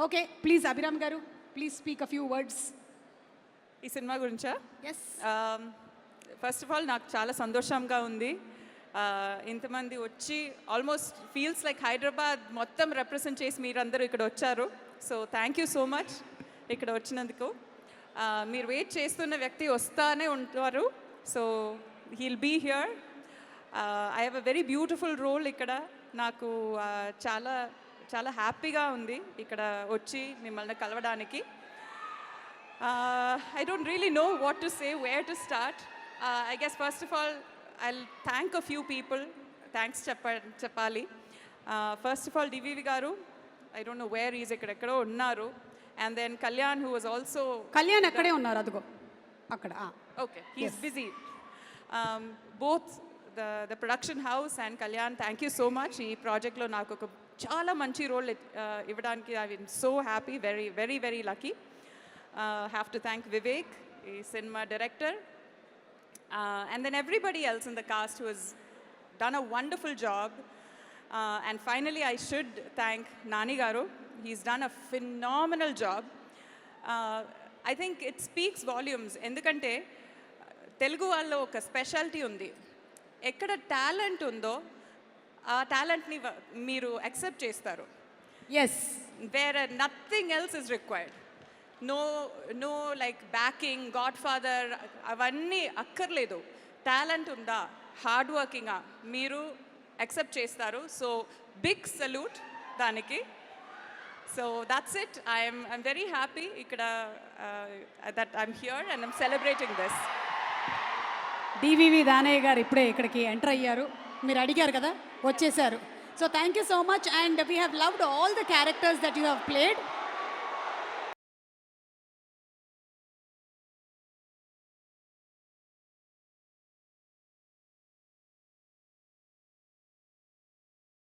Okay, please Abhiram గారు, please speak a few words. ఈ cinema గురించా? ఎస్. ఫస్ట్ ఆఫ్ ఆల్ నాకు చాలా సంతోషంగా ఉంది. ఇంతమంది వచ్చి ఆల్మోస్ట్ ఫీల్స్ లైక్ హైదరాబాద్ మొత్తం రిప్రజెంట్ చేసి మీరందరూ ఇక్కడ వచ్చారు. So thank you so much ఇక్కడ వచ్చినందుకు. మీరు వెయిట్ చేస్తున్న వ్యక్తి వస్తానే ఉంటారు. So he'll be here. I have a very beautiful role ఇక్కడ. నాకు చాలా చాలా హ్యాపీగా ఉంది ఇక్కడ వచ్చి మిమ్మల్ని కలవడానికి. I don't really know what to say, where to start. I guess first of all, I'll thank a few people. Thanks Chappali. First of all, DVV Garu. I don't know where he is. Ekkadekado unnaru. And then Kalyan, who was also... Kalyan akkade unnaru adugo. Akkada. Okay, he's busy. Both the production house and Kalyan, thank you so much. Ee project lo naaku oka chaala manchi role ivvadaniki I'm so happy, very very very lucky. Have to thank Vivek, the cinema director, and then everybody else in the cast who has done a wonderful job. And finally, I should thank Nani Garu. He's done a phenomenal job. I think it speaks volumes. Endukante Telugu vallo oka specialty undi. Ekkada talent undo, aa talent ni meeru accept chestaru. Yes. Where nothing else is required. No like backing, Godfather, అవంన్నీ అక్కర్లేదు. Talent ఉందా, hard వర్కింగా మీరు accept చేస్తారు. So big salute దానికి. So that's it. I'm very happy ఇక్కడ that I'm here and I'm celebrating this. DVV Danayya garu ఇప్పుడే ఇక్కడికి enter అయ్యారు. మీరు అడిగారు కదా, వచ్చేసారు. So thank you so much. And we have loved all the characters that you have played.